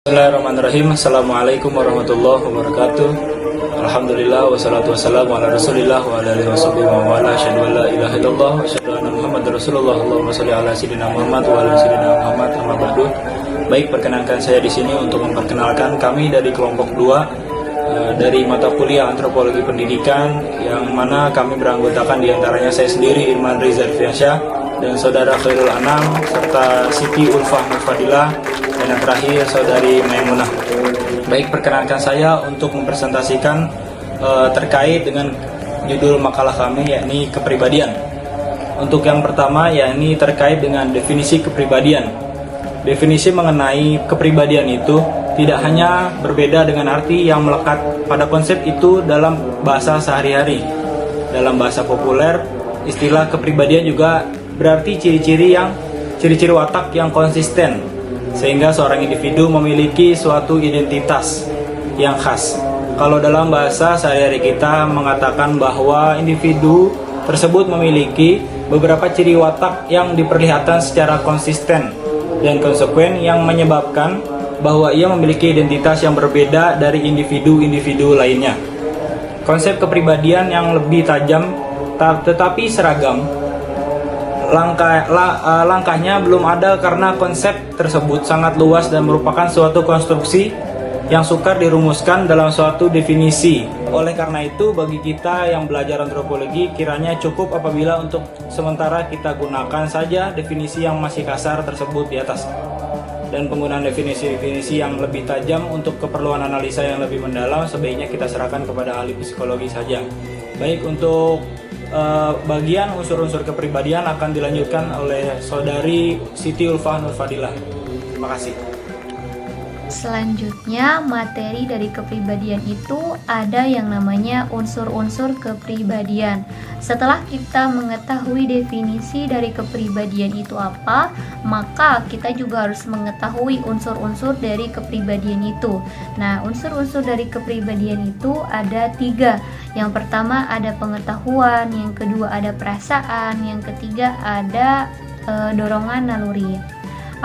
Bismillahirrahmanirrahim. Assalamualaikum warahmatullahi wabarakatuh. Alhamdulillah wassalatu wassalamu ala Rasulillah wa ala alihi washabihi wa wala asyhadu an la ilaha illallah wa asyhadu anna Muhammadar Rasulullah. Allahumma shalli ala sayyidina Muhammad wa ala sayyidina Muhammad amma ba'du. Baik, perkenankan saya di sini untuk memperkenalkan kami dari kelompok 2 dari mata kuliah Antropologi Pendidikan, yang mana kami beranggotakan diantaranya saya sendiri Irman Rizal Fiansyah dan saudara Khairul Anam serta Siti Ulfah Mufadilah dan yang terakhir saudari Maimunah. Baik, perkenankan saya untuk mempresentasikan terkait dengan judul makalah kami, yakni kepribadian. Untuk yang pertama, yakni terkait dengan definisi kepribadian. Definisi mengenai kepribadian itu tidak hanya berbeda dengan arti yang melekat pada konsep itu dalam bahasa sehari-hari. Dalam bahasa populer, istilah kepribadian juga berarti ciri-ciri watak yang konsisten, sehingga seorang individu memiliki suatu identitas yang khas. Kalau dalam bahasa sehari-hari kita mengatakan bahwa individu tersebut memiliki beberapa ciri watak yang diperlihatkan secara konsisten dan konsekuen, yang menyebabkan bahwa ia memiliki identitas yang berbeda dari individu-individu lainnya. Konsep kepribadian yang lebih tajam tetapi seragam, langkahnya belum ada karena konsep tersebut sangat luas dan merupakan suatu konstruksi yang sukar dirumuskan dalam suatu definisi. Oleh karena itu, bagi kita yang belajar antropologi, kiranya cukup apabila untuk sementara kita gunakan saja definisi yang masih kasar tersebut di atas, dan penggunaan definisi-definisi yang lebih tajam untuk keperluan analisa yang lebih mendalam sebaiknya kita serahkan kepada ahli psikologi saja. Baik, untuk bagian unsur-unsur kepribadian akan dilanjutkan oleh saudari Siti Ulfah Nurfadilah. Terima kasih. Selanjutnya, materi dari kepribadian itu ada yang namanya unsur-unsur kepribadian. Setelah kita mengetahui definisi dari kepribadian itu apa, maka kita juga harus mengetahui unsur-unsur dari kepribadian itu. Nah, unsur-unsur dari kepribadian itu ada 3. Yang pertama ada pengetahuan, yang kedua ada perasaan, yang ketiga ada dorongan naluri.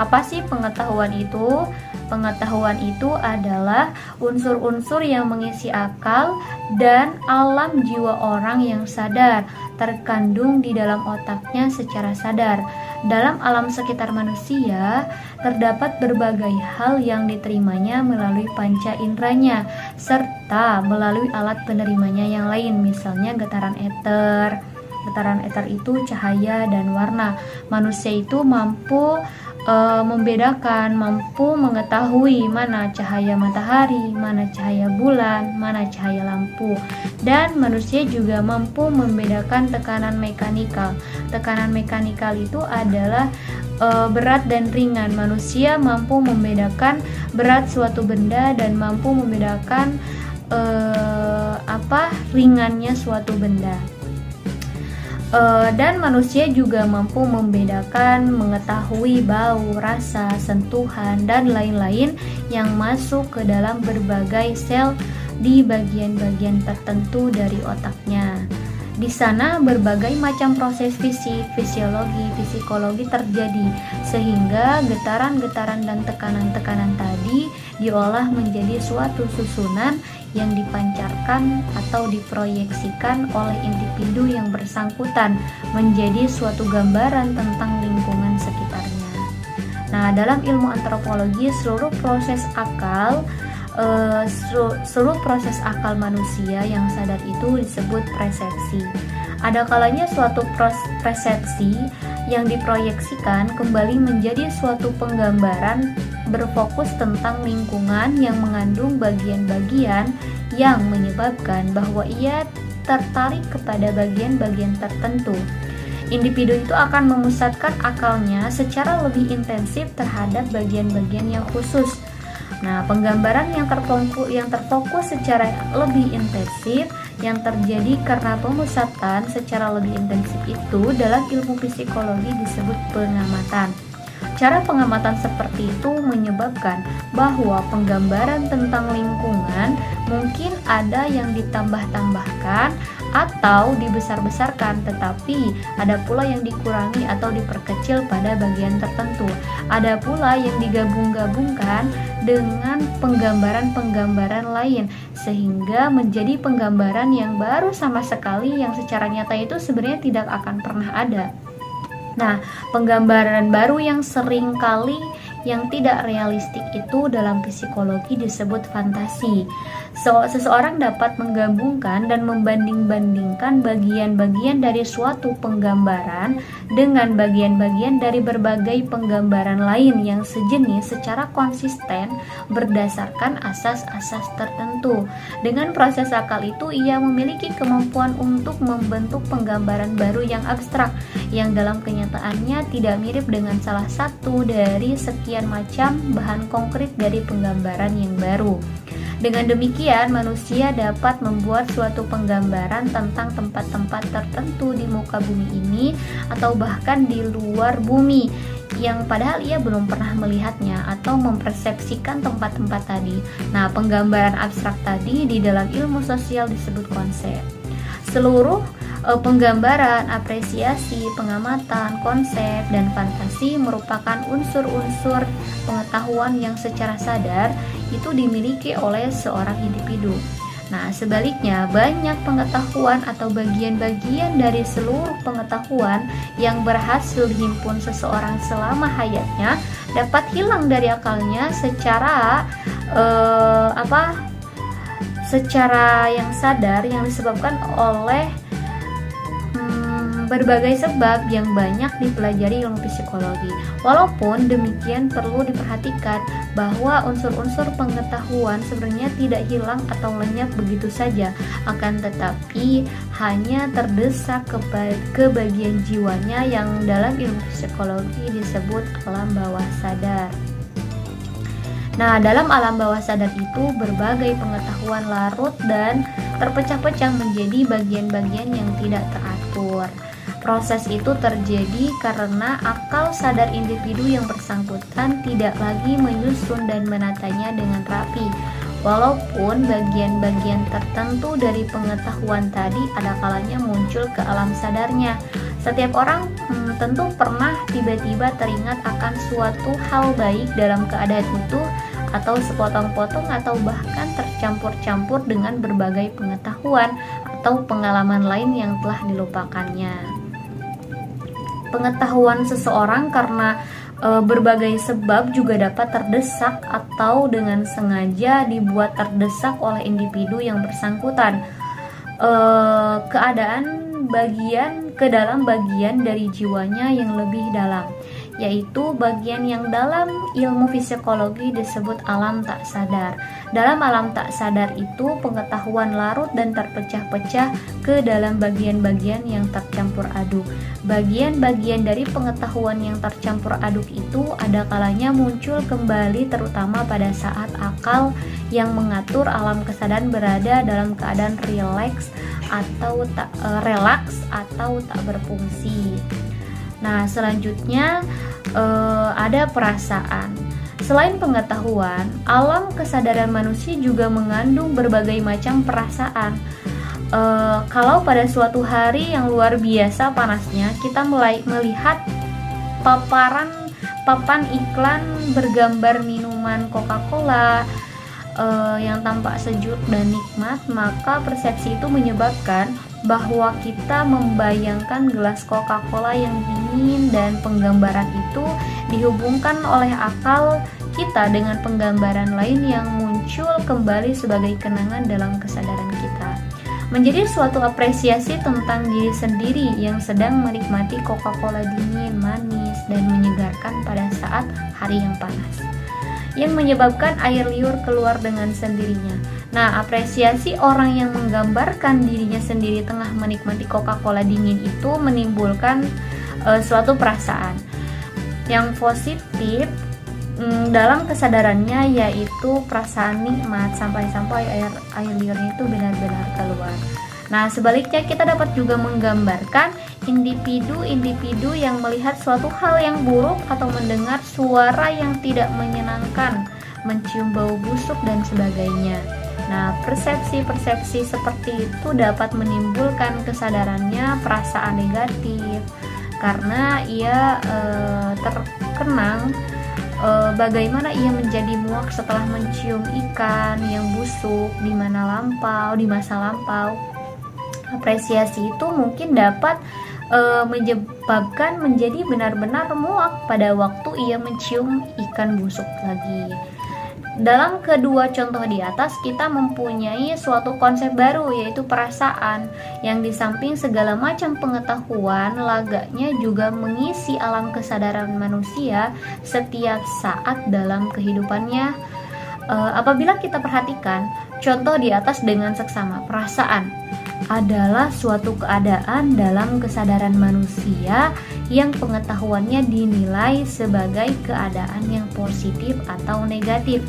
Apa sih pengetahuan itu? Pengetahuan itu adalah unsur-unsur yang mengisi akal dan alam jiwa orang yang sadar, terkandung di dalam otaknya secara sadar. Dalam alam sekitar manusia, terdapat berbagai hal yang diterimanya melalui panca inderanya, serta melalui alat penerimanya yang lain, misalnya getaran eter. Getaran eter itu cahaya dan warna. Manusia itu mampu membedakan, mampu mengetahui mana cahaya matahari, mana cahaya bulan, mana cahaya lampu. Dan manusia juga mampu membedakan tekanan mekanikal. Tekanan mekanikal itu adalah berat dan ringan. Manusia mampu membedakan berat suatu benda dan mampu membedakan ringannya suatu benda. Dan manusia juga mampu membedakan, mengetahui bau, rasa, sentuhan, dan lain-lain yang masuk ke dalam berbagai sel di bagian-bagian tertentu dari otaknya. Di sana berbagai macam proses fisik, fisiologi, psikologi terjadi, sehingga getaran-getaran dan tekanan-tekanan tadi diolah menjadi suatu susunan yang dipancarkan atau diproyeksikan oleh individu yang bersangkutan menjadi suatu gambaran tentang lingkungan sekitarnya. Nah, dalam ilmu antropologi, seluruh proses akal manusia yang sadar itu disebut persepsi. Ada kalanya suatu persepsi yang diproyeksikan kembali menjadi suatu penggambaran berfokus tentang lingkungan yang mengandung bagian-bagian yang menyebabkan bahwa ia tertarik kepada bagian-bagian tertentu. Individu itu akan memusatkan akalnya secara lebih intensif terhadap bagian-bagian yang khusus. Nah, penggambaran yang terfokus secara lebih intensif yang terjadi karena pemusatan secara lebih intensif itu dalam ilmu psikologi disebut pengamatan. Cara pengamatan seperti itu menyebabkan bahwa penggambaran tentang lingkungan mungkin ada yang ditambah-tambahkan atau dibesar-besarkan, tetapi ada pula yang dikurangi atau diperkecil pada bagian tertentu. Ada pula yang digabung-gabungkan dengan penggambaran-penggambaran lain, sehingga menjadi penggambaran yang baru sama sekali, yang secara nyata itu sebenarnya tidak akan pernah ada. Nah, penggambaran baru yang sering kali yang tidak realistik itu dalam psikologi disebut fantasi. Seseorang dapat menggabungkan dan membanding-bandingkan bagian-bagian dari suatu penggambaran dengan bagian-bagian dari berbagai penggambaran lain yang sejenis secara konsisten berdasarkan asas-asas tertentu. Dengan proses akal itu, ia memiliki kemampuan untuk membentuk penggambaran baru yang abstrak, yang dalam kenyataannya tidak mirip dengan salah satu dari sekian macam bahan konkret dari penggambaran yang baru. Dengan demikian, manusia dapat membuat suatu penggambaran tentang tempat-tempat tertentu di muka bumi ini atau bahkan di luar bumi yang padahal ia belum pernah melihatnya atau mempersepsikan tempat-tempat tadi. Nah, penggambaran abstrak tadi di dalam ilmu sosial disebut konsep. Seluruh penggambaran, apresiasi, pengamatan, konsep, dan fantasi merupakan unsur-unsur pengetahuan yang secara sadar itu dimiliki oleh seorang individu. Nah, sebaliknya, banyak pengetahuan atau bagian-bagian dari seluruh pengetahuan yang berhasil dihimpun seseorang selama hayatnya dapat hilang dari akalnya secara secara yang sadar, yang disebabkan oleh berbagai sebab yang banyak dipelajari ilmu psikologi. Walaupun demikian, perlu diperhatikan bahwa unsur-unsur pengetahuan sebenarnya tidak hilang atau lenyap begitu saja, akan tetapi hanya terdesak ke bagian jiwanya yang dalam ilmu psikologi disebut alam bawah sadar. Nah, dalam alam bawah sadar itu berbagai pengetahuan larut dan terpecah-pecah menjadi bagian-bagian yang tidak teratur. Proses itu terjadi karena akal sadar individu yang bersangkutan tidak lagi menyusun dan menatanya dengan rapi. Walaupun bagian-bagian tertentu dari pengetahuan tadi ada kalanya muncul ke alam sadarnya. Setiap orang tentu pernah tiba-tiba teringat akan suatu hal baik dalam keadaan utuh, atau sepotong-potong atau bahkan tercampur-campur dengan berbagai pengetahuan atau pengalaman lain yang telah dilupakannya. Pengetahuan seseorang karena berbagai sebab juga dapat terdesak atau dengan sengaja dibuat terdesak oleh individu yang bersangkutan. Ke dalam bagian dari jiwanya yang lebih dalam, yaitu bagian yang dalam ilmu psikologi disebut alam tak sadar. Dalam alam tak sadar itu pengetahuan larut dan terpecah-pecah ke dalam bagian-bagian yang tercampur aduk. Bagian-bagian dari pengetahuan yang tercampur aduk itu ada kalanya muncul kembali, terutama pada saat akal yang mengatur alam kesadaran berada dalam keadaan relaks atau tak berfungsi. Nah, selanjutnya ada perasaan. Selain pengetahuan, alam kesadaran manusia juga mengandung berbagai macam perasaan. Kalau pada suatu hari yang luar biasa panasnya, kita melihat papan iklan bergambar minuman Coca-Cola yang tampak sejuk dan nikmat, maka persepsi itu menyebabkan bahwa kita membayangkan gelas Coca-Cola yang dingin, dan penggambaran itu dihubungkan oleh akal kita dengan penggambaran lain yang muncul kembali sebagai kenangan dalam kesadaran kita. Menjadi suatu apresiasi tentang diri sendiri yang sedang menikmati Coca-Cola dingin, manis, dan menyegarkan pada saat hari yang panas, yang menyebabkan air liur keluar dengan sendirinya. Nah, apresiasi orang yang menggambarkan dirinya sendiri tengah menikmati Coca-Cola dingin itu menimbulkan suatu perasaan yang positif dalam kesadarannya, yaitu perasaan nikmat sampai air liurnya itu benar-benar keluar. Nah, sebaliknya kita dapat juga menggambarkan individu-individu yang melihat suatu hal yang buruk atau mendengar suara yang tidak menyenangkan, mencium bau busuk dan sebagainya. Nah, persepsi-persepsi seperti itu dapat menimbulkan kesadarannya perasaan negatif karena ia terkenang bagaimana ia menjadi muak setelah mencium ikan yang busuk di masa lampau. Apresiasi itu mungkin dapat menyebabkan menjadi benar-benar muak pada waktu ia mencium ikan busuk lagi. Dalam kedua contoh di atas, kita mempunyai suatu konsep baru, yaitu perasaan, yang di samping segala macam pengetahuan, laganya juga mengisi alam kesadaran manusia setiap saat dalam kehidupannya. Apabila kita perhatikan contoh di atas dengan seksama, perasaan adalah suatu keadaan dalam kesadaran manusia yang pengetahuannya dinilai sebagai keadaan yang positif atau negatif.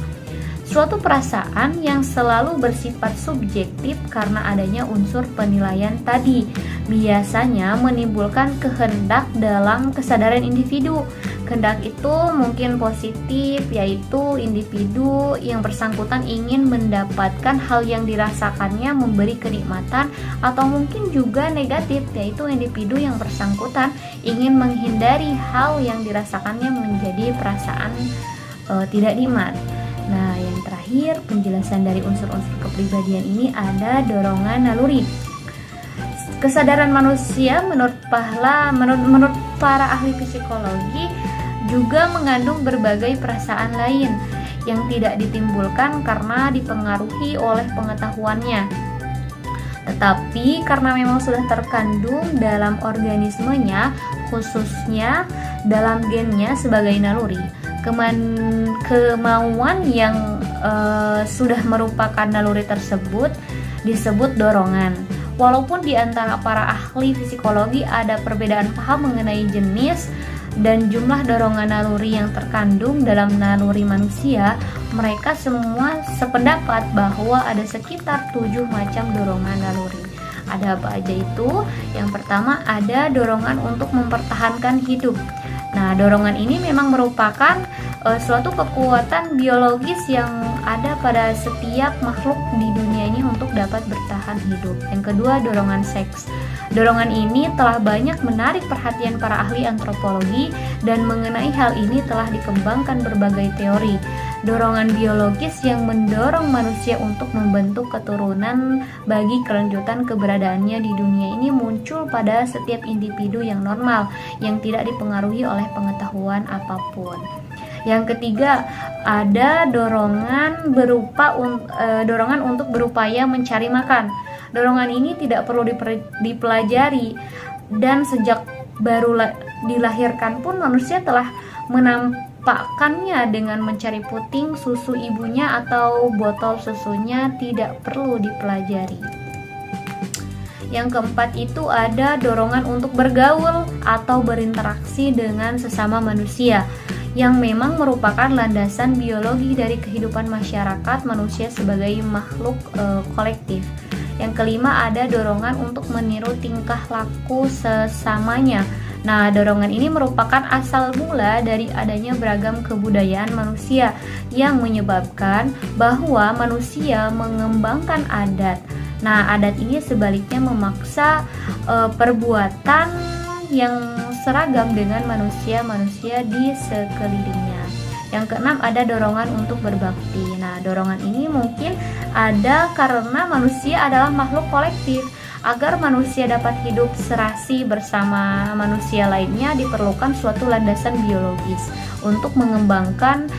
Suatu perasaan yang selalu bersifat subjektif karena adanya unsur penilaian tadi, biasanya menimbulkan kehendak dalam kesadaran individu. Kehendak itu mungkin positif, yaitu individu yang bersangkutan ingin mendapatkan hal yang dirasakannya memberi kenikmatan, atau mungkin juga negatif, yaitu individu yang bersangkutan ingin menghindari hal yang dirasakannya menjadi perasaan tidak nikmat. Nah, yang terakhir, penjelasan dari unsur-unsur kepribadian ini ada dorongan naluri. Kesadaran manusia menurut para ahli psikologi juga mengandung berbagai perasaan lain yang tidak ditimbulkan karena dipengaruhi oleh pengetahuannya, tetapi karena memang sudah terkandung dalam organismenya, khususnya dalam gennya sebagai naluri. Kemauan yang sudah merupakan naluri tersebut disebut dorongan. Walaupun di antara para ahli psikologi ada perbedaan paham mengenai jenis dan jumlah dorongan naluri yang terkandung dalam naluri manusia, mereka semua sependapat bahwa ada sekitar 7 macam dorongan naluri. Ada apa aja itu? Yang pertama, ada dorongan untuk mempertahankan hidup. Nah, dorongan ini memang merupakan suatu kekuatan biologis yang ada pada setiap makhluk di dunia ini untuk dapat bertahan hidup. Yang kedua, dorongan seks. Dorongan ini telah banyak menarik perhatian para ahli antropologi, dan mengenai hal ini telah dikembangkan berbagai teori. Dorongan biologis yang mendorong manusia untuk membentuk keturunan bagi kelanjutan keberadaannya di dunia ini muncul pada setiap individu yang normal, yang tidak dipengaruhi oleh pengetahuan apapun. Yang ketiga, ada dorongan dorongan untuk berupaya mencari makan. Dorongan ini tidak perlu dipelajari, dan sejak baru dilahirkan pun manusia telah menampakkannya dengan mencari puting susu ibunya atau botol susunya, tidak perlu dipelajari. Yang keempat itu ada dorongan untuk bergaul atau berinteraksi dengan sesama manusia, yang memang merupakan landasan biologi dari kehidupan masyarakat manusia sebagai makhluk kolektif. Yang kelima, ada dorongan untuk meniru tingkah laku sesamanya. Nah, dorongan ini merupakan asal mula dari adanya beragam kebudayaan manusia yang menyebabkan bahwa manusia mengembangkan adat. Nah, adat ini sebaliknya memaksa perbuatan yang seragam dengan manusia-manusia di sekelilingnya. Yang keenam, ada dorongan untuk berbakti. Nah, dorongan ini mungkin ada karena manusia adalah makhluk kolektif. Agar manusia dapat hidup serasi bersama manusia lainnya, diperlukan suatu landasan biologis untuk mengembangkan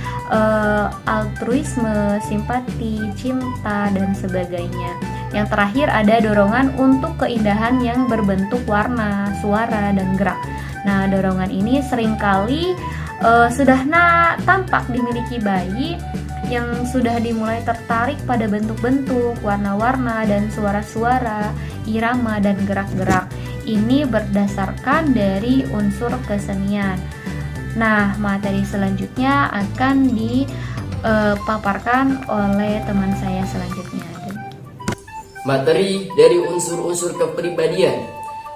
altruisme, simpati, cinta, dan sebagainya. Yang terakhir, ada dorongan untuk keindahan yang berbentuk warna, suara, dan gerak. Nah, dorongan ini seringkali sudah tampak dimiliki bayi yang sudah dimulai tertarik pada bentuk-bentuk, warna-warna, dan suara-suara, irama, dan gerak-gerak. Ini berdasarkan dari unsur kesenian. Nah, materi selanjutnya akan dipaparkan oleh teman saya selanjutnya. Materi dari unsur-unsur kepribadian.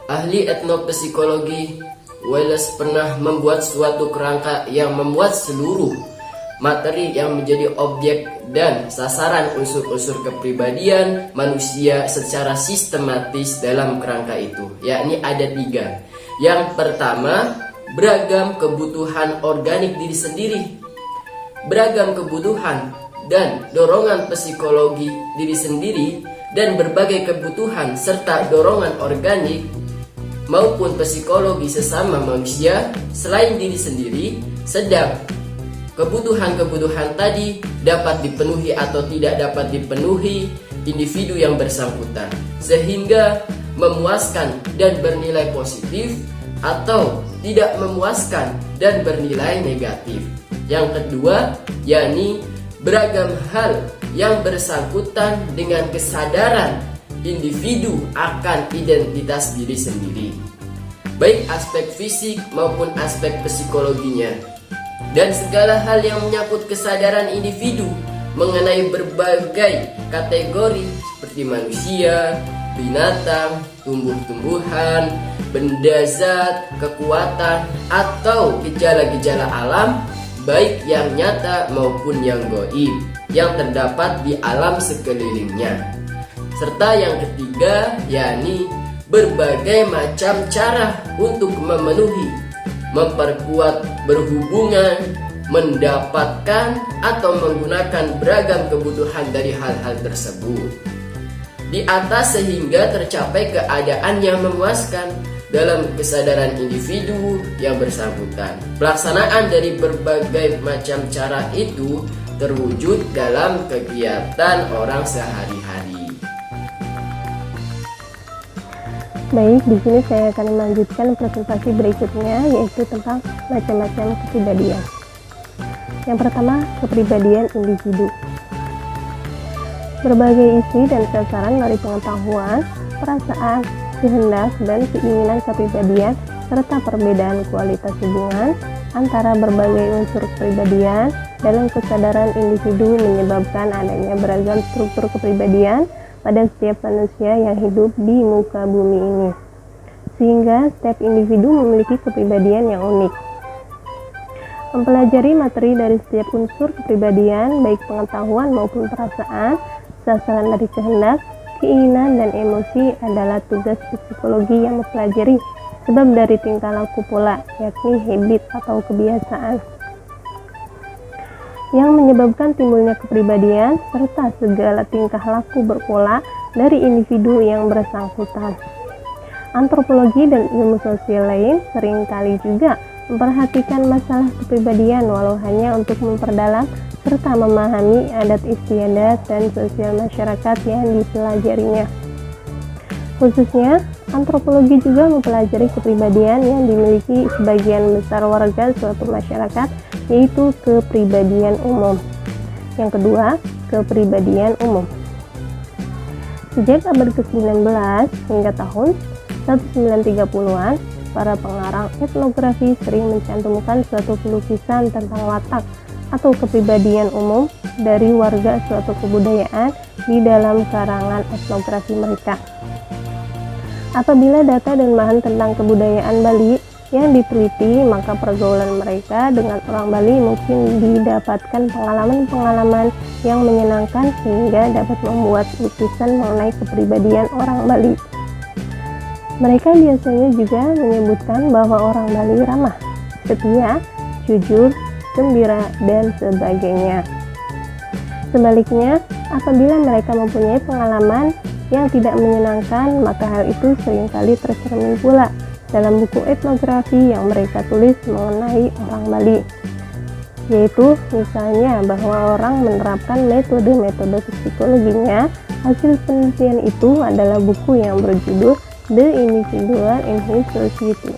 Ahli etnopsikologi Wallace pernah membuat suatu kerangka yang membuat seluruh materi yang menjadi objek dan sasaran unsur-unsur kepribadian manusia secara sistematis dalam kerangka itu, yakni ada 3. Yang pertama, beragam kebutuhan organik diri sendiri. beragam kebutuhan dan dorongan psikologi diri sendiri dan berbagai kebutuhan serta dorongan organik maupun psikologi sesama manusia selain diri sendiri, sedang kebutuhan-kebutuhan tadi dapat dipenuhi atau tidak dapat dipenuhi individu yang bersangkutan, sehingga memuaskan dan bernilai positif atau tidak memuaskan dan bernilai negatif. Yang kedua, yakni beragam hal yang bersangkutan dengan kesadaran individu akan identitas diri sendiri, baik aspek fisik maupun aspek psikologinya, dan segala hal yang menyangkut kesadaran individu mengenai berbagai kategori seperti manusia, binatang, tumbuh-tumbuhan, benda zat, kekuatan, atau gejala-gejala alam baik yang nyata maupun yang gaib yang terdapat di alam sekelilingnya. Serta yang ketiga, yakni berbagai macam cara untuk memenuhi, memperkuat berhubungan, mendapatkan atau menggunakan beragam kebutuhan dari hal-hal tersebut di atas sehingga tercapai keadaan yang memuaskan dalam kesadaran individu yang bersangkutan. Pelaksanaan dari berbagai macam cara itu terwujud dalam kegiatan orang sehari-hari. Baik, di sini saya akan melanjutkan presentasi berikutnya, yaitu tentang macam-macam kepribadian. Yang pertama, kepribadian individu. Berbagai isi dan sasaran dari pengetahuan, perasaan, kehendak, dan keinginan kepribadian, serta perbedaan kualitas hubungan antara berbagai unsur kepribadian dalam kesadaran individu menyebabkan adanya beragam struktur kepribadian pada setiap manusia yang hidup di muka bumi ini, sehingga setiap individu memiliki kepribadian yang unik. Mempelajari materi dari setiap unsur kepribadian, baik pengetahuan maupun perasaan, sasaran dari kehendak, keinginan, dan emosi adalah tugas psikologi yang mempelajari sebab dari tingkah laku pula, yakni habit atau kebiasaan yang menyebabkan timbulnya kepribadian serta segala tingkah laku berpola dari individu yang bersangkutan. Antropologi dan ilmu sosial lain seringkali juga memperhatikan masalah kepribadian walau hanya untuk memperdalam serta memahami adat istiadat dan sosial masyarakat yang dipelajarinya. Khususnya, antropologi juga mempelajari kepribadian yang dimiliki sebagian besar warga suatu masyarakat, yaitu kepribadian umum. Yang kedua, kepribadian umum. Sejak abad ke-19 hingga tahun 1930-an, para pengarang etnografi sering mencantumkan suatu pelukisan tentang watak atau kepribadian umum dari warga suatu kebudayaan di dalam karangan etnografi mereka. Apabila data dan bahan tentang kebudayaan Bali yang diteliti, maka pergaulan mereka dengan orang Bali mungkin didapatkan pengalaman-pengalaman yang menyenangkan sehingga dapat membuat lukisan mengenai kepribadian orang Bali. Mereka biasanya juga menyebutkan bahwa orang Bali ramah, setia, jujur, gembira, dan sebagainya. Sebaliknya, apabila mereka mempunyai pengalaman yang tidak menyenangkan, maka hal itu seringkali tercermin pula dalam buku etnografi yang mereka tulis mengenai orang Bali, yaitu misalnya bahwa orang menerapkan metode-metode psikologinya. Hasil penelitian itu adalah buku yang berjudul The Individual in His Society.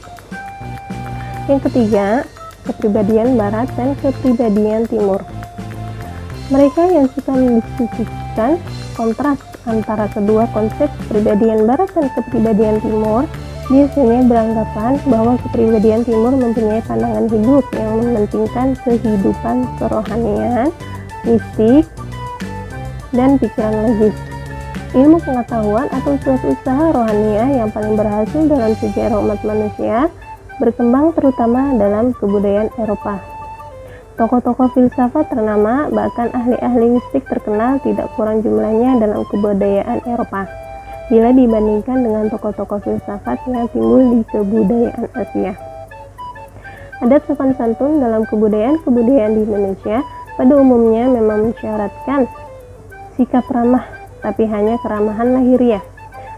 Yang ketiga, kepribadian Barat dan kepribadian Timur. Mereka yang suka mendiskusikan kontras antara kedua konsep kepribadian Barat dan kepribadian Timur biasanya beranggapan bahwa kepribadian Timur mempunyai pandangan hidup yang mementingkan kehidupan kerohanian, mistik, dan pikiran logis. Ilmu pengetahuan atau suatu usaha rohania yang paling berhasil dalam sejarah umat manusia berkembang terutama dalam kebudayaan Eropa. Tokoh-tokoh filsafat ternama, bahkan ahli-ahli mistik terkenal tidak kurang jumlahnya dalam kebudayaan Eropa bila dibandingkan dengan tokoh-tokoh filsafat yang timbul di kebudayaan Asia. Adat sopan santun dalam kebudayaan di Indonesia pada umumnya memang mensyaratkan sikap ramah, tapi hanya keramahan lahiriah.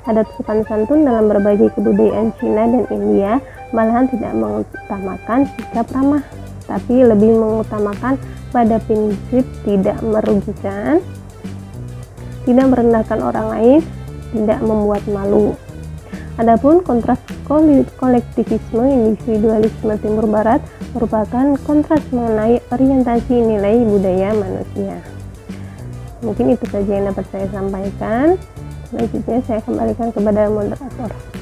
Adat sopan santun dalam berbagai kebudayaan Cina dan India malahan tidak mengutamakan sikap ramah, tapi lebih mengutamakan pada prinsip tidak merugikan, tidak merendahkan orang lain, tidak membuat malu. Adapun kontras kolektivisme individualisme Timur Barat merupakan kontras mengenai orientasi nilai budaya manusia. Mungkin itu saja yang dapat saya sampaikan. Selanjutnya saya kembalikan kepada moderator.